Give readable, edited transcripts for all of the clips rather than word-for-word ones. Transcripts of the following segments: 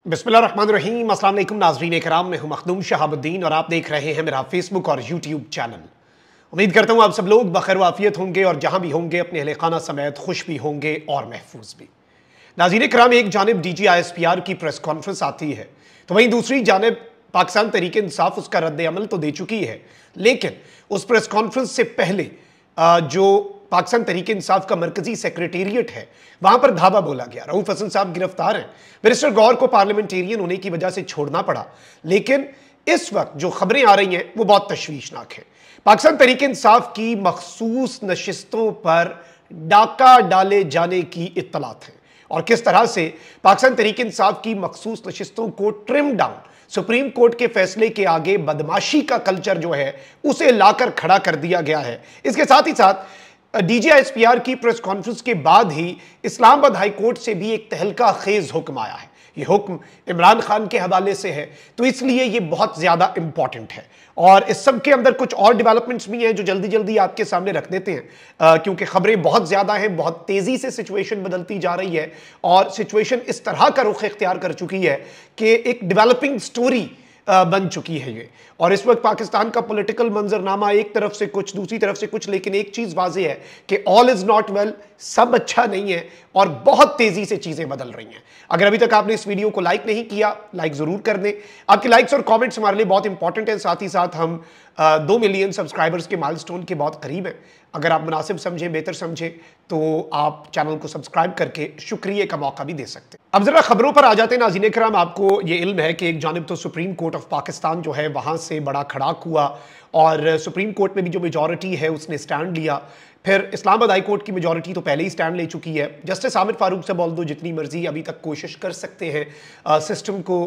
बिस्मिल्लाहिर्रहमानिर्रहीम। अस्सलाम वालेकुम नाज़रीन कराम, मैं हूं मखदूम शहाबुद्दीन और आप देख रहे हैं मेरा फेसबुक और यूट्यूब चैनल। उम्मीद करता हूं आप सब लोग बखैर वाफियत होंगे और जहां भी होंगे अपने अहले खाना समेत खुश भी होंगे और महफूज भी। नाज़रीन कराम, एक जानिब DGISPR की प्रेस कॉन्फ्रेंस आती है तो वहीं दूसरी जानिब पाकिस्तान तहरीक इंसाफ उसका रद्द अमल तो दे चुकी है, लेकिन उस प्रेस कॉन्फ्रेंस से पहले जो पाकिस्तान तहरीक इंसाफ का मरकजी सेक्रेटेरिएट है वहां पर धावा बोला गया। रऊफ हसन साहब गिरफ्तार हैं, बैरिस्टर गौर को पार्लियामेंटेरियन होने की वजह से छोड़ना पड़ा, लेकिन इस वक्त जो खबरें आ रही हैं वो बहुत तशवीशनाक है। पाकिस्तान तहरीक इंसाफ की मखसूस नशिस्तों पर डाका डाले जाने की इत्तलात है और किस तरह से पाकिस्तान तहरीक इंसाफ की मखसूस नशिस्तों को ट्रिम डाउन सुप्रीम कोर्ट के फैसले के आगे बदमाशी का कल्चर जो है उसे लाकर खड़ा कर दिया गया है। इसके साथ ही साथ DGISPR की प्रेस कॉन्फ्रेंस के बाद ही इस्लामाबाद हाई कोर्ट से भी एक तहलका खेज हुक्म आया है। ये हुक्म इमरान खान के हवाले से है, तो इसलिए ये बहुत ज्यादा इंपॉर्टेंट है और इस सब के अंदर कुछ और डेवलपमेंट्स भी हैं जो जल्दी जल्दी आपके सामने रख देते हैं, क्योंकि खबरें बहुत ज्यादा हैं, बहुत तेजी से सिचुएशन बदलती जा रही है और सिचुएशन इस तरह का रुख इख्तियार कर चुकी है कि एक डेवलपिंग स्टोरी बन चुकी है ये। और इस वक्त पाकिस्तान का पॉलिटिकल मंजरनामा एक तरफ से कुछ, दूसरी तरफ से कुछ, लेकिन एक चीज वाज़ेह है कि ऑल इज नॉट वेल, सब अच्छा नहीं है और बहुत तेजी से चीजें बदल रही हैं। अगर अभी तक आपने इस वीडियो को लाइक नहीं किया, लाइक जरूर कर दें। आपके लाइक्स और कमेंट्स हमारे लिए बहुत इंपॉर्टेंट हैं। साथ ही साथ हम 2 मिलियन सब्सक्राइबर्स के माइलस्टोन के बहुत करीब हैं। अगर आप मुनासिब समझें, बेहतर समझें, तो आप चैनल को सब्सक्राइब करके शुक्रिया का मौका भी दे सकते हैं। अब जरा खबरों पर आ जाते हैं। नाज़रीन कराम, आपको ये इल्म है कि एक जानिब तो सुप्रीम कोर्ट ऑफ पाकिस्तान जो है वहां से बड़ा खड़ाक हुआ और सुप्रीम कोर्ट में भी जो मेजॉरिटी है उसने स्टैंड लिया। फिर इस्लामाबाद हाई कोर्ट की मेजॉरिटी तो पहले ही स्टैंड ले चुकी है। जस्टिस आमिर फारूक से बोल दो जितनी मर्जी अभी तक कोशिश कर सकते हैं सिस्टम को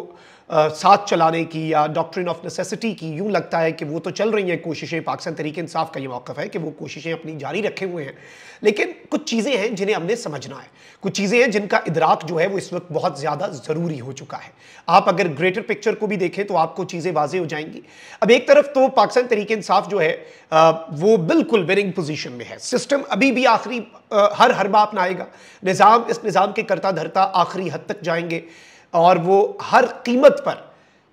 साथ चलाने की या डॉक्ट्रिन ऑफ नेसेसिटी की, यूं लगता है कि वो तो चल रही हैं कोशिशें। पाकिस्तान तहरीक इंसाफ का ये मौक़िफ़ है कि वो कोशिशें अपनी जारी रखे हुए हैं, लेकिन कुछ चीज़ें हैं जिन्हें हमने समझना है, कुछ चीज़ें हैं जिनका इदराक जो है वो इस वक्त बहुत ज़्यादा ज़रूरी हो चुका है। आप अगर ग्रेटर पिक्चर को भी देखें तो आपको चीज़ें वाज़ेह हो जाएंगी। अब एक तरफ तो पाकिस्तान तहरीक इंसाफ जो है वो बिल्कुल विनिंग पोजीशन में है। सिस्टम अभी भी आखिरी हर हरबा अपनाएगा, निज़ाम इस निज़ाम के करता धरता आखिरी हद तक जाएंगे और वो हर कीमत पर,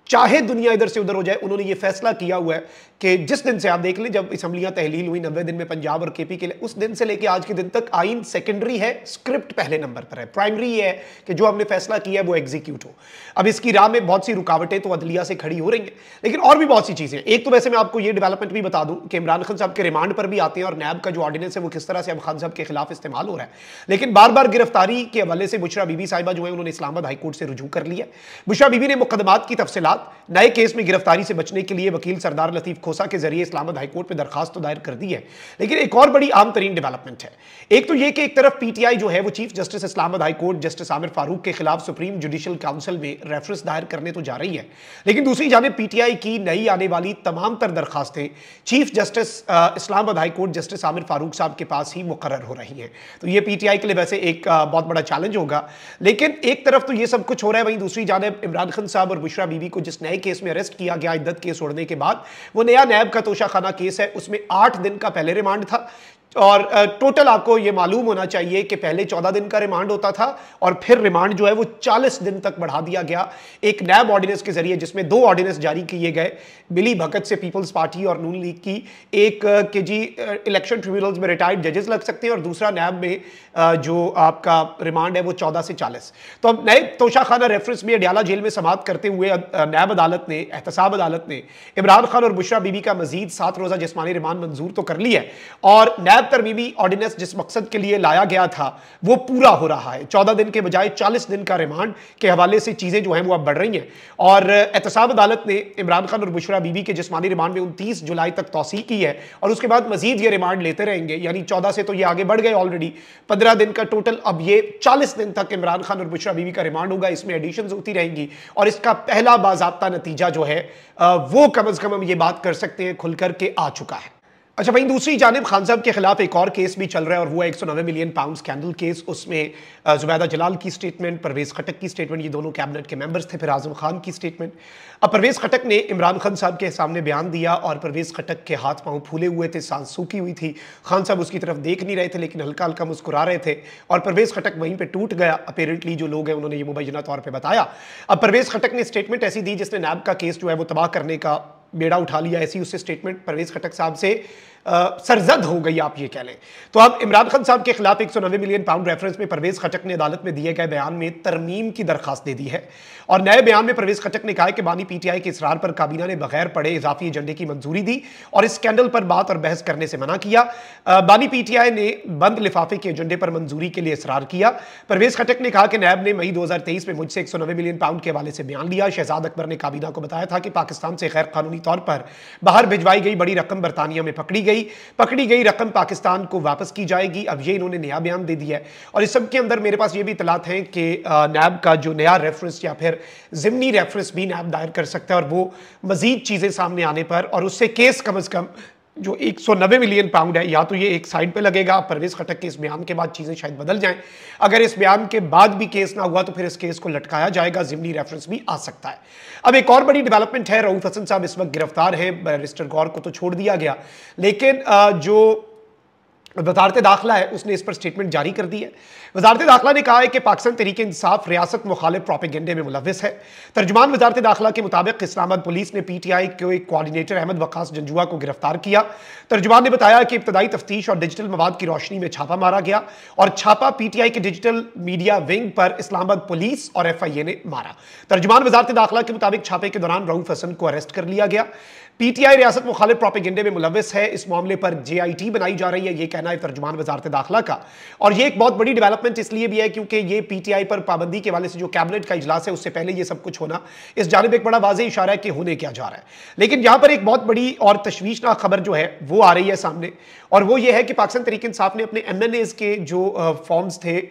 चाहे दुनिया इधर से उधर हो जाए, उन्होंने ये फैसला किया हुआ है कि जिस दिन से आप देख लें जब असम्बलियां तहलील हुई 90 दिन में पंजाब और KP के लिए, उस दिन से लेकर आज के दिन तक आइन सेकेंडरी है, स्क्रिप्ट पहले नंबर पर है। प्राइमरी ये है कि जो हमने फैसला किया है वो एग्जीक्यूट हो। अब इसकी राह में बहुत सी रुकावटें तो अदलिया से खड़ी हो रही हैं, लेकिन और भी बहुत सी चीजें। एक तो वैसे मैं आपको ये डेवलपमेंट भी बता दूं कि इमरान खान साहब के रिमांड पर भी आते हैं और नैब का जो ऑर्डिनेंस है वो किस तरह से अब खान साहब के खिलाफ इस्तेमाल हो रहा है। लेकिन बार बार गिरफ्तारी के हवाले से बुशरा बीबी साहिबा जो है उन्होंने इस्लामाबाद हाईकोर्ट से रुजू कर लिया। बुशरा बीबी ने मुकदमात की तफसीलात, नए केस में गिरफ्तारी से बचने के लिए वकील सरदार लतीफ खोसा के जरिए इस्लामाबाद हाईकोर्ट में दरखास्त तो दायर कर दी है। लेकिन एक और बड़ी आम तरीन डेवलपमेंट है। एक तो यह कि एक तरफ PTI जो है वो chief justice Islamabad high court justice Aamir Farooq के खिलाफ सुप्रीम जुडिशल काउंसिल में रेफरेंस दायर करने तो जा रही है, लेकिन दूसरी जानिब PTI की नई आने वाली तमाम तर दरखास्तें chief justice Islamabad high court justice Aamir Farooq साहब के पास ही मुकर्रर हो रही हैं। तो ये PTI के लिए वैसे एक बहुत बड़ा चैलेंज होगा। लेकिन एक तरफ तो ये सब कुछ हो रहा है, वहीं दूसरी जानिब इमरान खान साहब और बुशरा बीबी को जिस नए केस में अरेस्ट किया गया इद्दत केस उड़ने के बाद, वो नया नैब का तोशाखाना केस है, उसमें 8 दिन का पहले रिमांड था और टोटल आपको यह मालूम होना चाहिए कि पहले 14 दिन का रिमांड होता था और फिर रिमांड जो है वो 40 दिन तक बढ़ा दिया गया एक नैब ऑर्डिनेंस के जरिए, जिसमें 2 ऑर्डिनेंस जारी किए गए, मिली भगत से पीपल्स पार्टी और नून लीग की। एक के जी इलेक्शन ट्रिब्यूनल्स में रिटायर्ड जजेस लग सकते हैं और दूसरा नैब में जो आपका रिमांड है वो 14 से 40। तो अब नए तोशाखाना रेफरेंस में अडयाला जेल में समाअत करते हुए नैब अदालत ने, एहतसाब अदालत ने इमरान खान और बुशरा बीबी का मजीद 7 रोजा जिस्मानी रिमांड मंजूर तो कर लिया है और तरमीमी ऑर्डिनेंस जिस मकसद के लिए लाया गया था वो पूरा हो रहा है। 14 दिन के बजाय 40 दिन का रिमांड के हवाले से चीजें जो हैं वो अब बढ़ रही हैं और एहतसाब अदालत ने इमरान खान और बुशरा बीबी के जिस्मानी रिमांड में 29 जुलाई तक तौसीह की है और उसके बाद मजीद ये रिमांड लेते रहेंगे। यानी 14 से तो ये आगे बढ़ गए ऑलरेडी, 15 दिन का टोटल, अब ये 40 दिन तक इमरान खान और बुशरा बीबी का रिमांड होगा। इसमें एडिशंस होती रहेंगी और इसका पहला बाज़ाब्ता नतीजा जो है वो कम अज कम हम ये बात कर सकते हैं खुलकर के आ चुका है। अच्छा, वहीं दूसरी जानिब खान साहब के खिलाफ एक और केस भी चल रहा है और वो है 190 मिलियन पाउंड स्कैंडल केस। उसमें जुबैदा जलाल की स्टेटमेंट, परवेज खटक की स्टेटमेंट, ये दोनों कैबिनेट के मेंबर्स थे, फिर आजम खान की स्टेटमेंट। अब परवेज खटक ने इमरान खान साहब के सामने बयान दिया और परवेज खटक के हाथ पांव फूले हुए थे, सांस सूखी हुई थी, खान साहब उसकी तरफ देख नहीं रहे थे लेकिन हल्का हल्का मुस्कुरा रहे थे और परवेज खटक वहीं पर टूट गया। अपेरेंटली जो लोग हैं उन्होंने ये मुबैना तौर पर बताया। अब परवेज खटक ने स्टेटमेंट ऐसी दी जिसने नैब का केस जो है वो तबाह करने का बेड़ा उठा लिया। ऐसी उससे स्टेटमेंट परवेज खटक साहब से सरजद हो गई, आप ये कह लें। तो अब इमरान खान साहब के खिलाफ 190 मिलियन पाउंड रेफरेंस में परवेज खटक ने अदालत में दिए गए बयान में तरमीम की दरखास्त दे दी है और नए बयान में परवेज खटक ने कहा कि बानी पीटीआई के इसरार पर काबीना ने बगैर पढ़े इजाफी एजेंडे की मंजूरी दी और इस स्कैंडल पर बात और बहस करने से मना किया। बानी पीटीआई ने बंद लिफाफे के एजेंडे पर मंजूरी के लिए इसरार किया। परवेज खटक ने कहा कि नैब ने मई 2023 में मुझसे 190 मिलियन पाउंड के हवाले से बयान लिया। शहजाद अकबर ने काबीना को बताया था कि पाकिस्तान से गैर कानूनी तौर पर बाहर भिजवाई गई बड़ी रकम बरतानिया में पकड़ी गई रकम पाकिस्तान को वापस की जाएगी। अब ये इन्होंने नया बयान दे दिया है और इस सब के अंदर मेरे पास ये भी इतलात हैं कि नैब का जो नया रेफरेंस या फिर ज़िमनी रेफरेंस भी नैब दायर कर सकता है और वो मजीद चीज़ें सामने आने पर और उससे केस कम से कम जो 190 मिलियन पाउंड है या तो ये एक साइड पे लगेगा। परवेज खटक के इस बयान के बाद चीज़ें शायद बदल जाएं। अगर इस बयान के बाद भी केस ना हुआ तो फिर इस केस को लटकाया जाएगा, ज़िमनी रेफरेंस भी आ सकता है। अब एक और बड़ी डेवलपमेंट है, रऊफ हसन साहब इस वक्त गिरफ्तार हैं। बैरिस्टर गौर को तो छोड़ दिया गया लेकिन जो वजारत दाखिला है उसने इस पर स्टेटमेंट जारी कर दी है। वजारत दाखिला ने कहा है कि पाकिस्तान तहरीक इंसाफ रियासत मुखालिफ प्रोपेगेंडे में मुलविस है। तर्जुमान वजारत दाखिला के मुताबिक इस्लामाबाद पुलिस ने पीटीआई के एक कोऑर्डिनेटर अहमद वक्कास जंजुआ को गिरफ्तार किया। तर्जुमान ने बताया कि इब्तदाई तफ्तीश और डिजिटल मवाद की रोशनी में छापा मारा गया और छापा पीटीआई के डिजिटल मीडिया विंग पर इस्लामाबाद पुलिस और FIA ने मारा। तर्जुमान वजारत दाखिला के मुताबिक छापे के दौरान रऊफ हसन को अरेस्ट कर लिया गया। पीटीआई रियासत मुखालिफ प्रोपेगेंडे में मुलविस है। इस मामले पर JIT बनाई जा रही है, यह कहना है तर्जुमान वजारत दाखिला का। और यह एक बहुत बड़ी डेवलपमेंट इसलिए भी है क्योंकि ये पीटीआई पर पाबंदी के हवाले से जो कैबिनेट का इजलास है उससे पहले ये सब कुछ होना, इस जानिब एक बड़ा वाज़ेह इशारा है कि होने क्या जा रहा है। लेकिन यहां पर एक बहुत बड़ी और तशवीशनाक खबर जो है वो आ रही है सामने और वो ये है कि पाकिस्तान तहरीक इंसाफ ने अपने MNAs के जो फॉर्म्स थे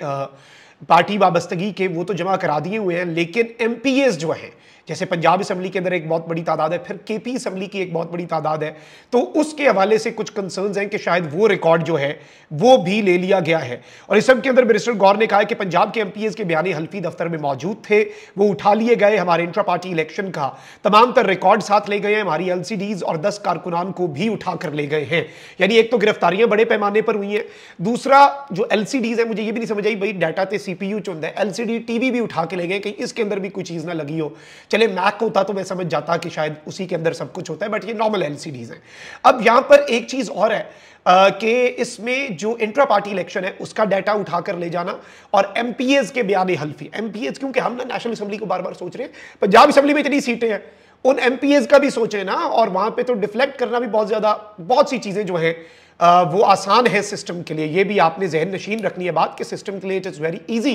पार्टी वाबस्तगी के वो तो जमा करा दिए हुए हैं, लेकिन MPAs जो हैं जैसे पंजाब असम्बली के अंदर एक बहुत बड़ी तादाद है, फिर KP असम्बली की एक बहुत बड़ी तादाद है, तो उसके हवाले से कुछ कंसर्न्स हैं कि शायद वो रिकॉर्ड जो है वो भी ले लिया गया है। और इस सब के अंदर बैरिस्टर गौर ने कहा कि पंजाब के MPAs के बयानी हल्फी दफ्तर में मौजूद थे, वो उठा लिए गए। हमारे इंट्रा पार्टी इलेक्शन का तमाम तर रिकॉर्ड साथ ले गए हैं, हमारी LCDs और 10 कारकुनान को भी उठा कर ले गए हैं। यानी एक तो गिरफ्तारियां बड़े पैमाने पर हुई हैं, दूसरा जो LCDs है मुझे ये भी नहीं समझ आई भाई डाटा ते CPU चुनता है, LCD TV भी उठा के ले गए, कहीं इसके अंदर भी कोई चीज़ ना लगी हो। चले मैक होता तो मैं समझ जाता कि शायद उसी के अंदर सब कुछ होता है, बट ये नॉर्मल LCDs हैं। अब यहां पर एक चीज और है कि इसमें जो इंट्रा पार्टी इलेक्शन है उसका डाटा उठाकर ले जाना और MPAs के बयान हल्फी, MPAs क्योंकि हम ना नेशनल असेंबली को बार बार सोच रहे हैं, पंजाब असेंबली में इतनी सीटें हैं, उन MPAs का भी सोचें ना, और वहां पे तो डिफ्लेक्ट करना भी बहुत सी चीजें जो है वो आसान है सिस्टम के लिए। ये भी आपने जहन नशीन रखनी है बात कि सिस्टम के लिए इट इज वेरी ईजी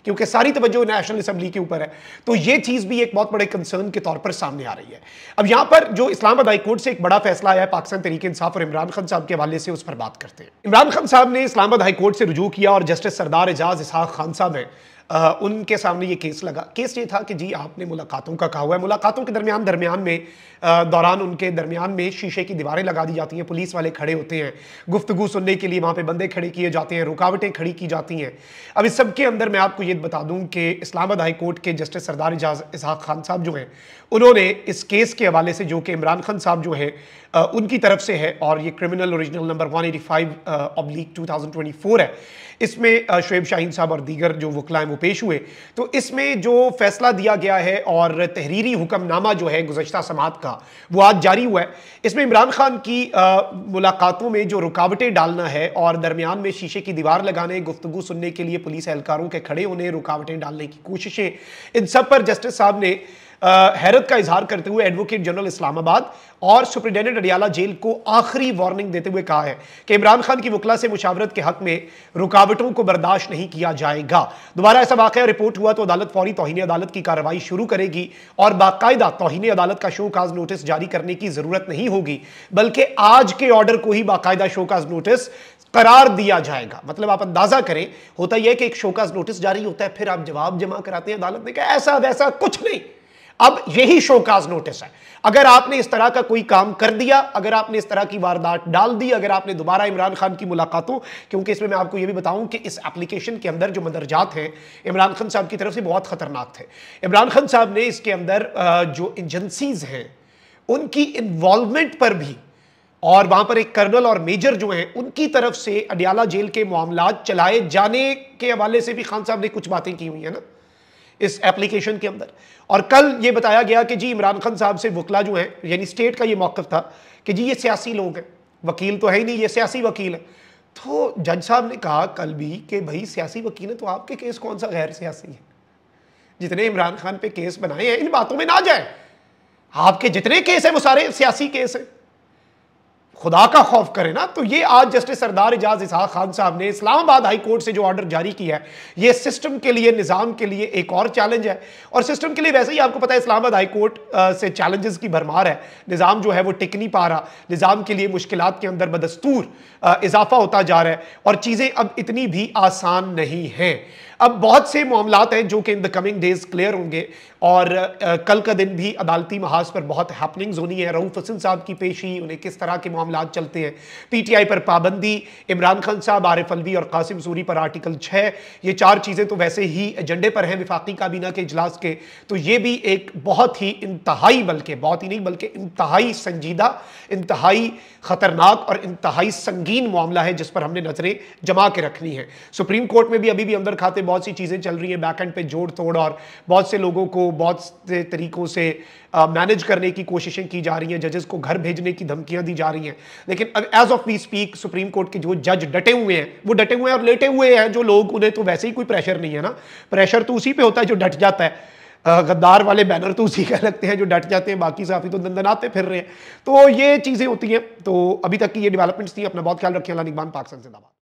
क्योंकि सारी तवज्जो नेशनल असेंबली के ऊपर है। तो ये चीज भी एक बहुत बड़े कंसर्न के तौर पर सामने आ रही है। अब यहां पर जो इस्लामाबाद हाई कोर्ट से एक बड़ा फैसला आया है पाकिस्तान तहरीक इंसाफ और इमरान खान साहब के हवाले से, उस पर बात करते हैं। इमरान खान साहब ने इस्लामाबाद हाई कोर्ट से रुजू किया और जस्टिस सरदार एजाज इसहाक खान साहब हैं, उनके सामने ये केस लगा। केस ये था कि जी आपने मुलाकातों का कहा हुआ है, मुलाकातों के दरमियान में दौरान उनके दरमियान में शीशे की दीवारें लगा दी जाती हैं, पुलिस वाले खड़े होते हैं, गुफ्तगू सुनने के लिए वहाँ पे बंदे खड़े किए जाते हैं, रुकावटें खड़ी की जाती हैं। अब इस सब के अंदर मैं आपको ये बता दूं कि इस्लामाबाद हाई कोर्ट के जस्टिस सरदार एजाज इसहाक खान साहब जो हैं, उन्होंने इस केस के हवाले से जो कि इमरान खान साहब जो है उनकी तरफ से है और ये क्रिमिनल ओरिजिनल नंबर 185/2024 है, इसमें शुएब शाहीन साहब और दीगर जो वकला हैं वो पेश हुए। तो इसमें जो फैसला दिया गया है और तहरीरी हुक्मनामा जो है गुज़श्ता समात का वो आज जारी हुआ है। इसमें इमरान खान की मुलाकातों में जो रुकावटें डालना है और दरमियान में शीशे की दीवार लगाने, गुफ्तगू सुनने के लिए पुलिस एहलकारों के खड़े होने, रुकावटें डालने की कोशिशें, इन सब पर जस्टिस साहब ने हैरत का इजहार करते हुए एडवोकेट जनरल इस्लामाबाद और सुप्रिटेंडेंट अडियाला जेल को आखिरी वार्निंग देते हुए कहा है कि इमरान खान की वकला से मुशावरत के हक में रुकावटों को बर्दाश्त नहीं किया जाएगा। दोबारा ऐसा वाकया रिपोर्ट हुआ तो अदालत फौरी तौहीन अदालत की कार्रवाई शुरू करेगी और बाकायदा तौहीन अदालत का शोकाज नोटिस जारी करने की जरूरत नहीं होगी, बल्कि आज के ऑर्डर को ही बाकायदा शोकाज नोटिस करार दिया जाएगा। मतलब आप अंदाजा करें, होता यह कि एक शोकाज नोटिस जारी होता है, फिर आप जवाब जमा कराते हैं, अदालत ने कहा ऐसा वैसा कुछ नहीं, अब यही शोकाज नोटिस है। अगर आपने इस तरह का कोई काम कर दिया, अगर आपने इस तरह की वारदात डाल दी, अगर आपने दोबारा इमरान खान की मुलाकातों, क्योंकि इसमें मैं आपको यह भी बताऊं कि इस एप्लीकेशन के अंदर जो मंदरजात हैं इमरान खान साहब की तरफ से बहुत खतरनाक थे। इमरान खान साहब ने इसके अंदर जो एजेंसीज हैं उनकी इन्वॉल्वमेंट पर भी, और वहां पर एक कर्नल और मेजर जो हैं उनकी तरफ से अडियाला जेल के मामलात चलाए जाने के हवाले से भी खान साहब ने कुछ बातें की हुई है ना इस एप्लीकेशन के अंदर। और कल ये बताया गया कि जी इमरान खान साहब से वकला जो हैं, यानी स्टेट का ये मौक़िफ़ था कि जी ये सियासी लोग हैं, वकील तो है ही नहीं, ये सियासी वकील है। तो जज साहब ने कहा कल भी कि भाई सियासी वकील है तो आपके केस कौन सा गैर सियासी है? जितने इमरान खान पे केस बनाए हैं इन बातों में ना जाए, आपके जितने केस हैं वो सारे सियासी केस हैं। खुदा का खौफ करे ना। तो ये आज जस्टिस सरदार एजाज इसहाक खान साहब ने इस्लामाबाद हाई कोर्ट से जो ऑर्डर जारी किया है, ये सिस्टम के लिए, निज़ाम के लिए एक और चैलेंज है। और सिस्टम के लिए वैसे ही आपको पता है इस्लामाबाद हाई कोर्ट से चैलेंजेस की भरमार है। निज़ाम जो है वो टिक नहीं पा रहा, निज़ाम के लिए मुश्किलात के अंदर बदस्तूर इजाफा होता जा रहा है और चीज़ें अब इतनी भी आसान नहीं हैं। अब बहुत से मामलात हैं जो कि in the coming days clear होंगे और कल का दिन भी अदालती महाज पर बहुत हैपनिंग्स होनी है। रऊफ हसन साहब की पेशी, उन्हें किस तरह के मामलात चलते हैं, पीटीआई पर पाबंदी, इमरान खान साहब, आरिफ अलवी और कासिम सूरी पर आर्टिकल 6, ये 4 चीज़ें तो वैसे ही एजेंडे पर हैं विफाकी काबीना के इजलास के। तो ये भी एक बहुत ही इंतहाई, बल्कि बहुत ही नहीं बल्कि इंतहाई संजीदा, इंतहाई ख़तरनाक और इंतहाई संगीन मामला है जिस पर हमने नजरें जमा के रखनी है। सुप्रीम कोर्ट में भी अभी भी अंदर खाते बहुत सी चीज़ें चल रही हैं, बैक एंड पे जोड़ तोड़, और बहुत से लोगों को बहुत से तरीकों से मैनेज करने की कोशिशें की जा रही हैं, जजेस को घर भेजने की धमकियां दी जा रही हैं। लेकिन as of we speak supreme court के जो जज डटे हुए हैं वो डटे हुए हैं और लेटे हुए हैं। जो लोग, उन्हें तो वैसे ही कोई प्रेशर नहीं है ना, प्रेशर तो उसी पे होता है जो डट जाता है। गद्दार वाले बैनर तो उसी का लगते हैं जो डट जाते हैं, बाकी साफी तो दंदनाते फिर रहे हैं। तो ये चीज़ें होती हैं। तो अभी तक की ये डेवलपमेंट्स थी। अपना बहुत ख्याल रखें। अल्लाह निगहबान, पाक जिंदाबाद।